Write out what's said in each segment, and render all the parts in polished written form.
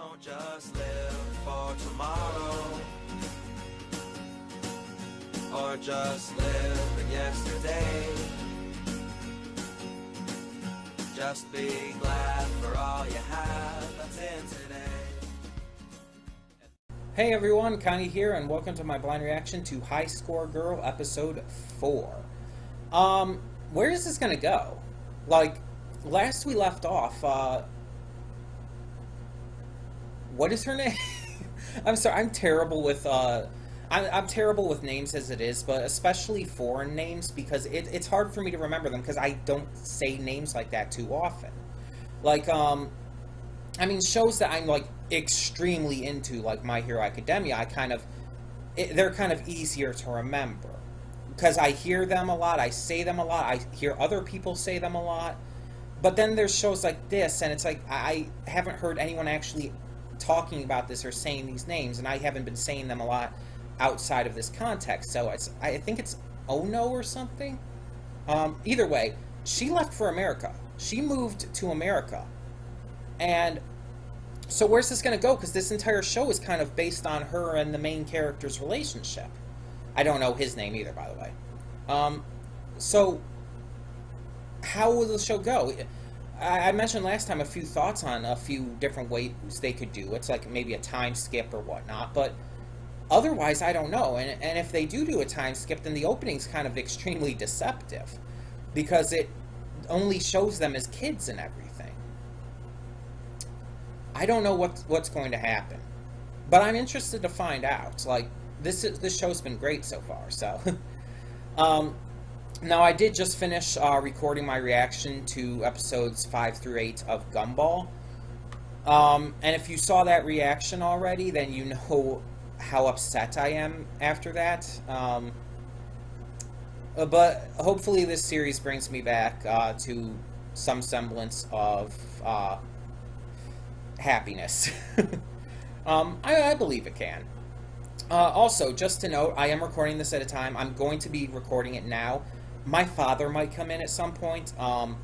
Don't just live for tomorrow, or just live in yesterday. Just be glad for all you have that's in today. Hey everyone, Connie here, and welcome to my blind reaction to High Score Girl Episode 4. Where is this gonna go? Like, last we left off, what is her name? I'm sorry, I'm terrible with, I'm terrible with names as it is, but especially foreign names, because it's hard for me to remember them, because I don't say names like that too often. Like, I mean, shows that I'm, like, extremely into, like My Hero Academia, they're kind of easier to remember. Because I hear them a lot, I say them a lot, I hear other people say them a lot. But then there's shows like this, and it's like, I haven't heard anyone actually talking about this or saying these names, and I haven't been saying them a lot outside of this context. So I think it's Ono or something. Either way, she left for America. She moved to America. And so where's this going to go? Because this entire show is kind of based on her and the main character's relationship. I don't know his name either, by the way. So how will the show go? I mentioned last time a few thoughts on a few different ways they could do. It's like maybe a time skip or whatnot, but otherwise I don't know. And if they do a time skip, then the opening's kind of extremely deceptive, because it only shows them as kids and everything. I don't know what's going to happen, but I'm interested to find out. Like, this show's been great so far. So, now I did just finish recording my reaction to episodes 5 through 8 of Gumball. And if you saw that reaction already, then you know how upset I am after that. But hopefully this series brings me back to some semblance of happiness. I believe it can. Also, just to note, I am recording this at a time. I'm going to be recording it now. My father might come in at some point, and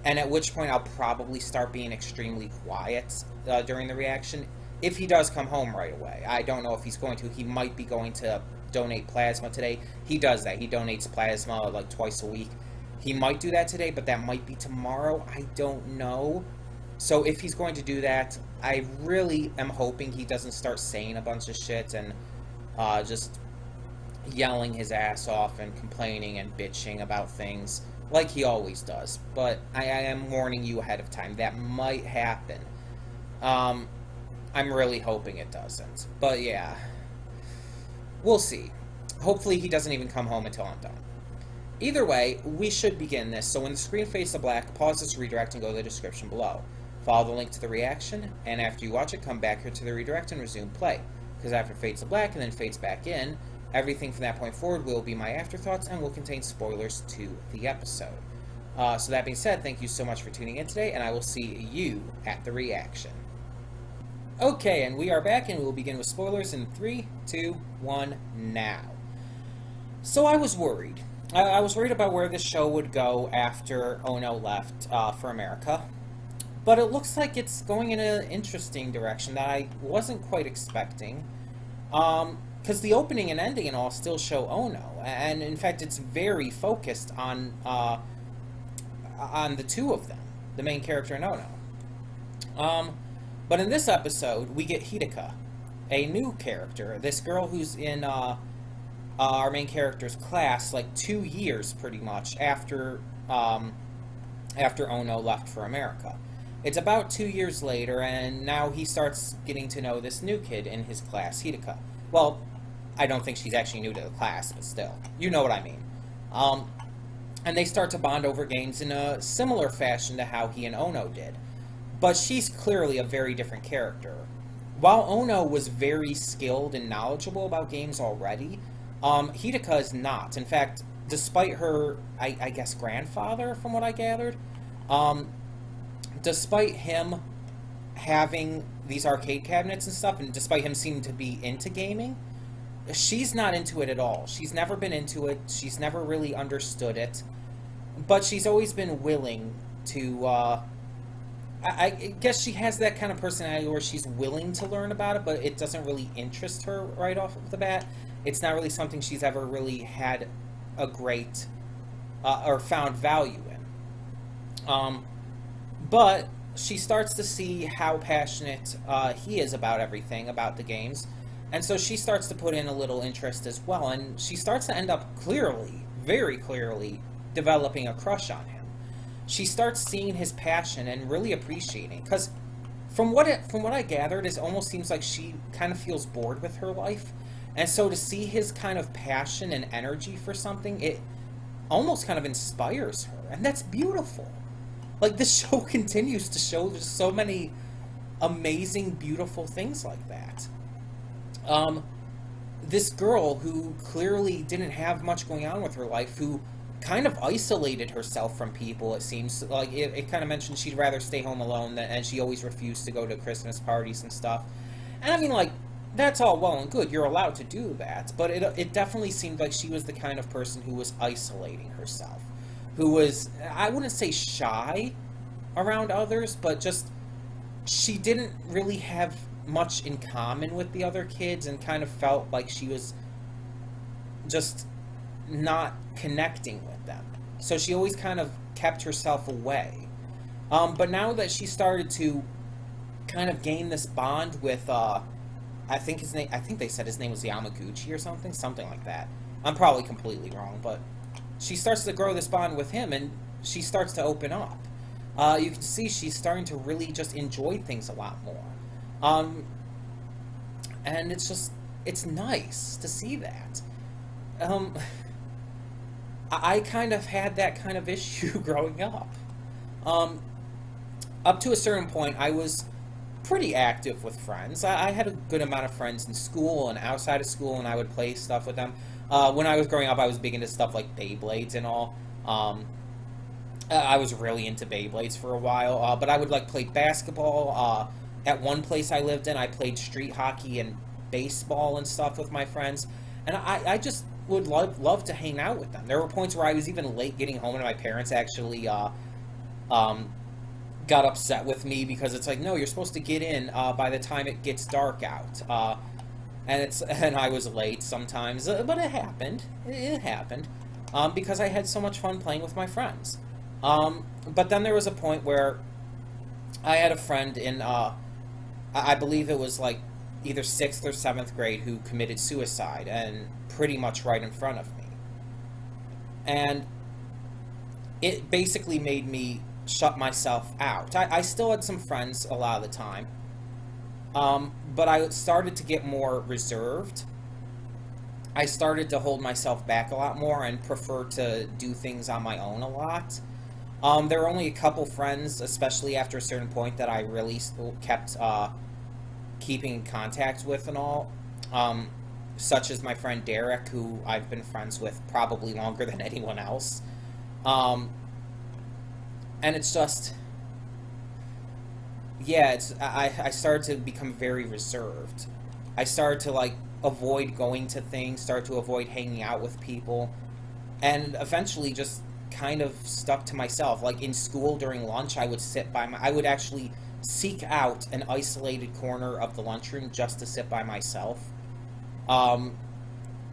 at which point I'll probably start being extremely quiet during the reaction. If he does come home right away. I don't know if he's going to. He might be going to donate plasma today. He does that. He donates plasma like twice a week. He might do that today, but that might be tomorrow. I don't know. So if he's going to do that, I really am hoping he doesn't start saying a bunch of shit and just yelling his ass off and complaining and bitching about things like he always does. But I am warning you ahead of time. That might happen. I'm really hoping it doesn't. But yeah, we'll see. Hopefully he doesn't even come home until I'm done. Either way, we should begin this. So when the screen fades to black, pause this redirect and go to the description below. Follow the link to the reaction, and after you watch it, come back here to the redirect and resume play. Because after it fades to black and then fades back in, everything from that point forward will be my afterthoughts and will contain spoilers to the episode. So that being said, thank you so much for tuning in today, and I will see you at the reaction. Okay, and we are back, and we'll begin with spoilers in 3, 2, 1, now. So I was worried. I was worried about where this show would go after Ono left for America. But it looks like it's going in an interesting direction that I wasn't quite expecting. Because the opening and ending and all still show Ono. And in fact, it's very focused on the two of them, the main character and Ono. But in this episode, we get Hideka, a new character. This girl who's in our main character's class, like 2 years pretty much after Ono left for America. It's about 2 years later, and now he starts getting to know this new kid in his class, Hideka. Well, I don't think she's actually new to the class, but still. You know what I mean. And they start to bond over games in a similar fashion to how he and Ono did. But she's clearly a very different character. While Ono was very skilled and knowledgeable about games already, Hideka is not. In fact, despite her, I guess, grandfather, from what I gathered, despite him having these arcade cabinets and stuff, and despite him seeming to be into gaming, she's not into it at all. She's never been into it. She's never really understood it. But she's always been willing to I guess she has that kind of personality where she's willing to learn about it, but it doesn't really interest her right off of the bat. It's not really something she's ever really had a great or found value in. But she starts to see how passionate he is about everything, about the games. And so she starts to put in a little interest as well. And she starts to end up clearly, very clearly, developing a crush on him. She starts seeing his passion and really appreciating. Because from what I gathered, it almost seems like she kind of feels bored with her life. And so to see his kind of passion and energy for something, it almost kind of inspires her. And that's beautiful. Like, this show continues to show just so many amazing, beautiful things like that. This girl who clearly didn't have much going on with her life, who kind of isolated herself from people, it seems. Like, it kind of mentioned she'd rather stay home alone, and she always refused to go to Christmas parties and stuff. And I mean, like, that's all well and good. You're allowed to do that. But it definitely seemed like she was the kind of person who was isolating herself. Who was, I wouldn't say shy around others, but just, she didn't really have much in common with the other kids and kind of felt like she was just not connecting with them. So she always kind of kept herself away. But now that she started to kind of gain this bond with, I think they said his name was Yamaguchi or something like that. I'm probably completely wrong, but she starts to grow this bond with him, and she starts to open up. You can see she's starting to really just enjoy things a lot more. And it's nice to see that. I kind of had that kind of issue growing up. Up to a certain point, I was pretty active with friends. I had a good amount of friends in school and outside of school, and I would play stuff with them. When I was growing up, I was big into stuff like Beyblades and all. I was really into Beyblades for a while, but I would like play basketball. At one place I lived in, I played street hockey and baseball and stuff with my friends, and I just would love to hang out with them. There were points where I was even late getting home, and my parents actually got upset with me because it's like, no, you're supposed to get in by the time it gets dark out. And I was late sometimes, but it happened. It happened because I had so much fun playing with my friends. But then there was a point where I had a friend in, I believe it was like either 6th or 7th grade, who committed suicide, and pretty much right in front of me. And it basically made me shut myself out. I still had some friends a lot of the time, but I started to get more reserved. I started to hold myself back a lot more and prefer to do things on my own a lot. There were only a couple friends, especially after a certain point, that I really kept keeping in contact with and all. Such as my friend Derek, who I've been friends with probably longer than anyone else. And it's just, yeah, I started to become very reserved. I started to, like, avoid going to things, start to avoid hanging out with people, and eventually just kind of stuck to myself. Like, in school during lunch, I would actually seek out an isolated corner of the lunchroom just to sit by myself.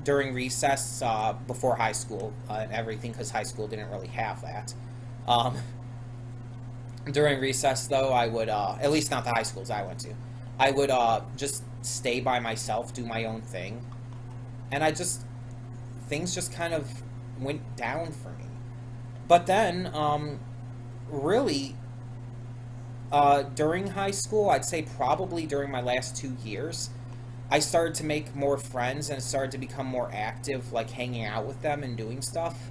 During recess, before high school and everything, because high school didn't really have that. During recess, though, I would, at least not the high schools I went to, I would just stay by myself, do my own thing, and things just kind of went down for me. But then, really, during high school, I'd say probably during my last 2 years, I started to make more friends and started to become more active, like hanging out with them and doing stuff.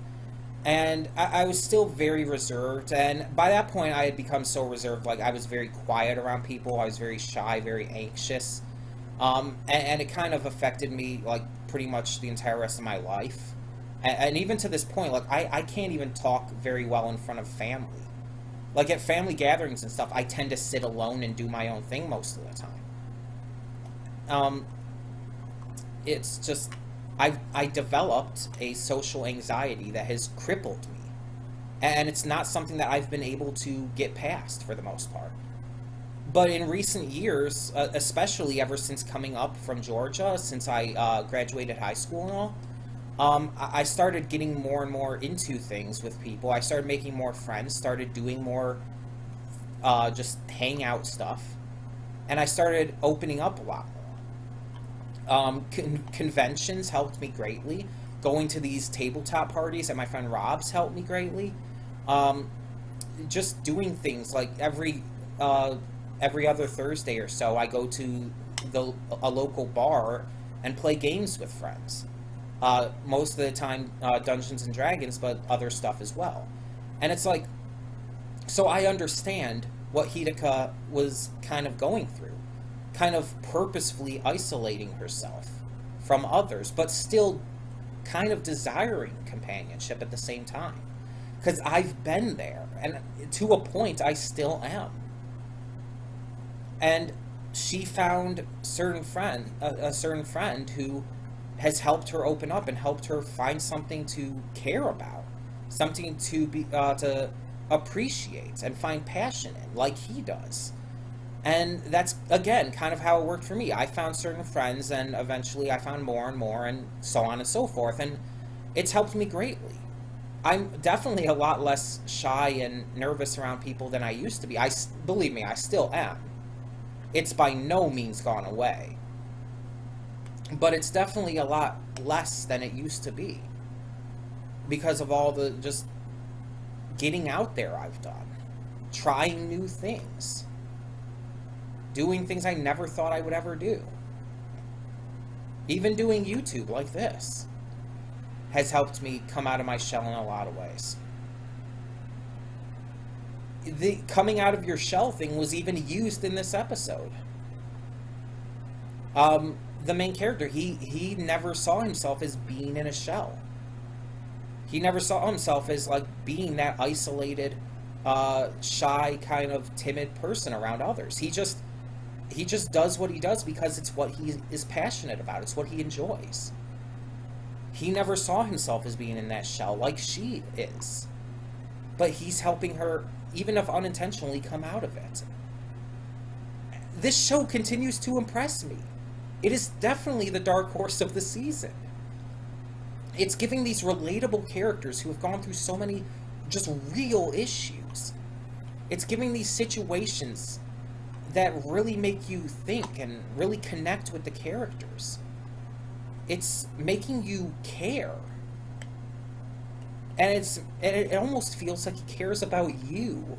And I was still very reserved, and by that point I had become so reserved, like I was very quiet around people, I was very shy, very anxious, and it kind of affected me, like, pretty much the entire rest of my life. And even to this point, like, I can't even talk very well in front of family. Like, at family gatherings and stuff, I tend to sit alone and do my own thing most of the time. It's just, I developed a social anxiety that has crippled me. And it's not something that I've been able to get past for the most part. But in recent years, especially ever since coming up from Georgia, since I graduated high school and all, I started getting more and more into things with people. I started making more friends, started doing more just hangout stuff, and I started opening up a lot more. Conventions helped me greatly. Going to these tabletop parties at my friend Rob's helped me greatly. Um, just doing things like every other Thursday or so, I go to a local bar and play games with friends. Most of the time, Dungeons and Dragons, but other stuff as well. And it's like, so I understand what Hideka was kind of going through, kind of purposefully isolating herself from others, but still kind of desiring companionship at the same time. Because I've been there, and to a point, I still am. And she found a certain friend who has helped her open up and helped her find something to care about, something to appreciate and find passion in, like he does. And that's again kind of how it worked for me. I found certain friends, and eventually I found more and more, and so on and so forth. And it's helped me greatly. I'm definitely a lot less shy and nervous around people than I used to be. Believe me, I still am. It's by no means gone away. But it's definitely a lot less than it used to be. Because of all the just getting out there I've done. Trying new things. Doing things I never thought I would ever do. Even doing YouTube like this has helped me come out of my shell in a lot of ways. The coming out of your shell thing was even used in this episode. The main character, he never saw himself as being in a shell. He never saw himself as like being that isolated, shy, kind of timid person around others. He just does what he does because it's what he is passionate about. It's what he enjoys. He never saw himself as being in that shell like she is. But he's helping her, even if unintentionally, come out of it. This show continues to impress me. It is definitely the dark horse of the season. It's giving these relatable characters who have gone through so many just real issues. It's giving these situations that really make you think and really connect with the characters. It's making you care. And it almost feels like he cares about you.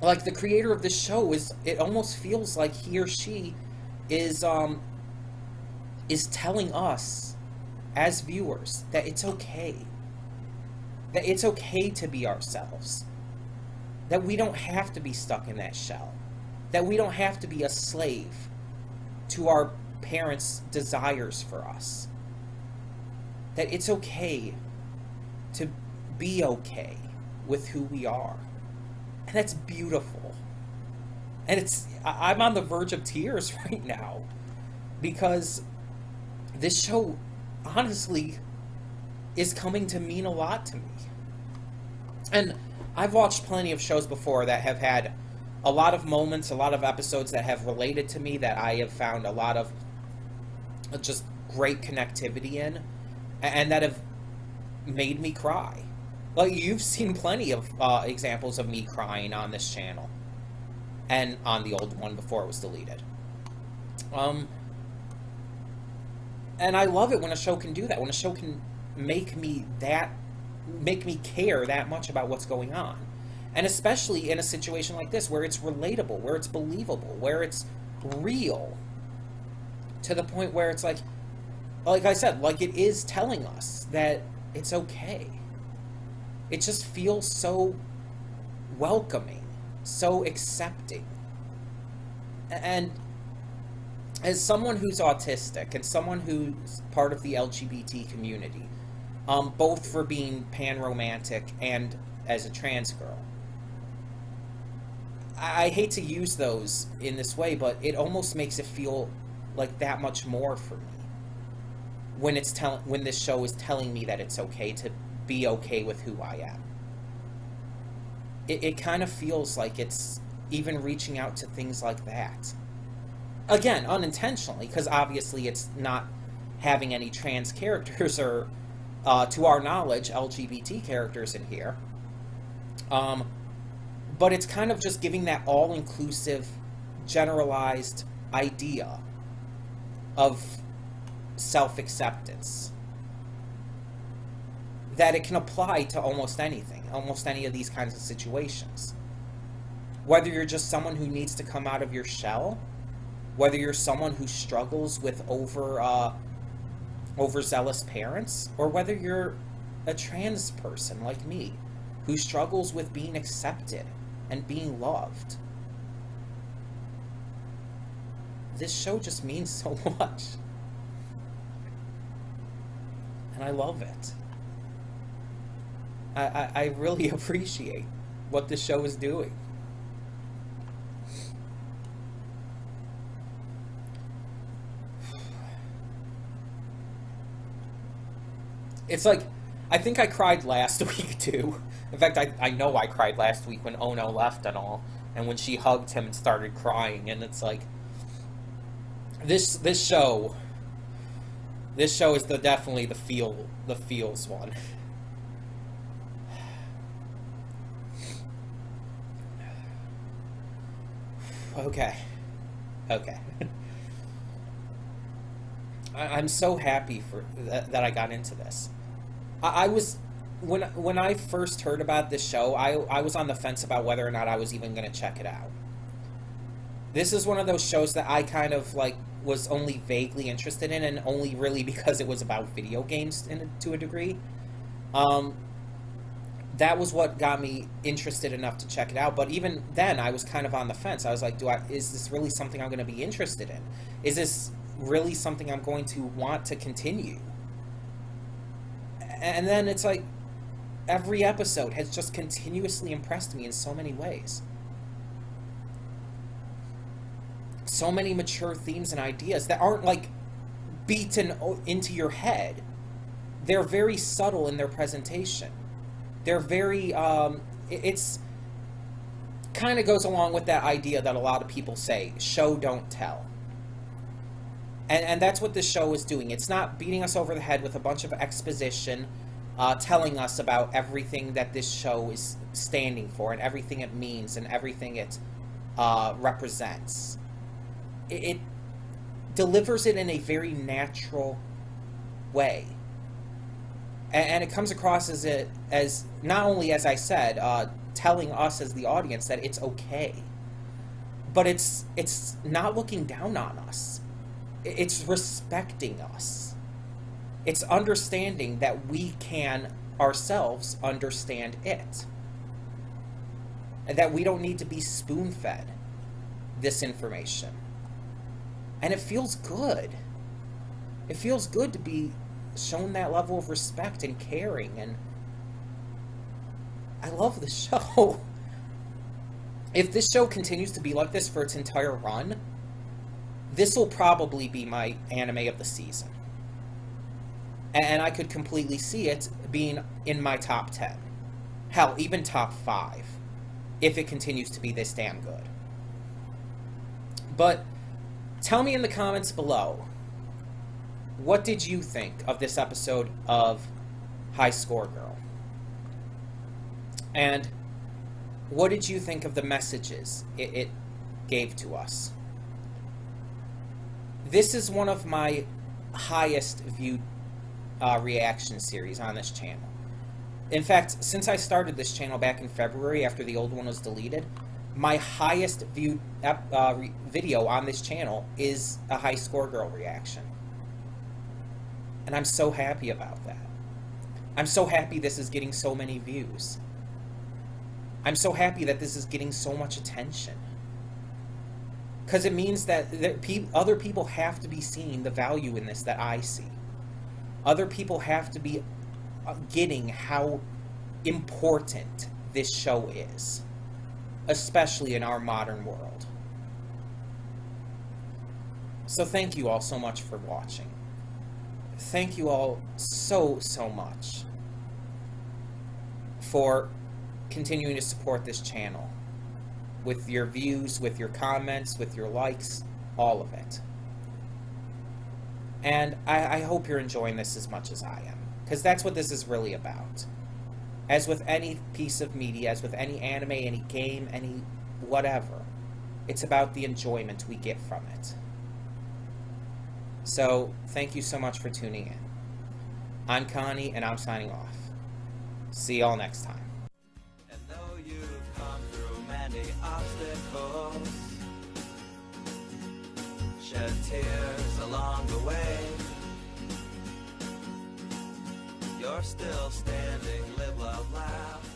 Like the creator of this show it almost feels like he or she is telling us as viewers that it's okay. That it's okay to be ourselves. That we don't have to be stuck in that shell. That we don't have to be a slave to our parents' desires for us. That it's okay to be okay with who we are. And that's beautiful. And I'm on the verge of tears right now because this show honestly is coming to mean a lot to me. And I've watched plenty of shows before that have had a lot of moments, a lot of episodes that have related to me, that I have found a lot of just great connectivity in, and that have made me cry. Like, you've seen plenty of examples of me crying on this channel, and on the old one before it was deleted. And I love it when a show can do that, when a show can make me care that much about what's going on. And especially in a situation like this, where it's relatable, where it's believable, where it's real, to the point where it's like I said, like it is telling us that it's okay. It just feels so welcoming, so accepting. And as someone who's autistic and someone who's part of the LGBT community, both for being pan-romantic and as a trans girl, I hate to use those in this way, but it almost makes it feel like that much more for me when when this show is telling me that it's okay to be okay with who I am. It kind of feels like it's, even reaching out to things like that. Again, unintentionally, because obviously it's not having any trans characters or, to our knowledge, LGBT characters in here. But it's kind of just giving that all-inclusive, generalized idea of self-acceptance. That it can apply to almost anything, almost any of these kinds of situations. Whether you're just someone who needs to come out of your shell, whether you're someone who struggles with overzealous parents, or whether you're a trans person like me, who struggles with being accepted and being loved. This show just means so much. And I love it. I really appreciate what this show is doing. It's like, I think I cried last week too. In fact, I know I cried last week when Ono left and all, and when she hugged him and started crying, and it's like, this show is definitely the feels one. Okay. I'm so happy for that I got into this. I was, when I first heard about this show, I was on the fence about whether or not I was even going to check it out. This is one of those shows that I kind of like was only vaguely interested in, and only really because it was about video games to a degree. That was what got me interested enough to check it out. But even then, I was kind of on the fence. I was like, is this really something I'm going to be interested in? Is this really something I'm going to want to continue? And then it's like, every episode has just continuously impressed me in so many ways. So many mature themes and ideas that aren't like beaten into your head. They're very subtle in their presentation. They're very, it's kind of goes along with that idea that a lot of people say, show, don't tell. And that's what this show is doing. It's not beating us over the head with a bunch of exposition, telling us about everything that this show is standing for, and everything it means, and everything it represents. It delivers it in a very natural way. And it comes across as not only, as I said, telling us as the audience that it's okay, but it's not looking down on us. It's respecting us. It's understanding that we can ourselves understand it. And that we don't need to be spoon-fed this information. And it feels good. It feels good to be shown that level of respect and caring, and I love the show. If this show continues to be like this for its entire run, this will probably be my anime of the season. And I could completely see it being in my top 10. Hell, even top 5, if it continues to be this damn good. But tell me in the comments below, what did you think of this episode of High Score Girl? And what did you think of the messages it gave to us? This is one of my highest viewed reaction series on this channel. In fact, since I started this channel back in February after the old one was deleted, my highest viewed video on this channel is a High Score Girl reaction. And I'm so happy about that. I'm so happy this is getting so many views. I'm so happy that this is getting so much attention. Because it means that other people have to be seeing the value in this that I see. Other people have to be getting how important this show is. Especially in our modern world. So thank you all so much for watching. Thank you all so much for continuing to support this channel. with your views, with your comments, with your likes, all of it. And I hope you're enjoying this as much as I am, because that's what this is really about. As with any piece of media, as with any anime, any game, any whatever, it's about the enjoyment we get from it. So, thank you so much for tuning in. I'm Connie, and I'm signing off. See y'all next time. And though you've come through many obstacles, shed tears along the way, you're still standing, live, love, laugh.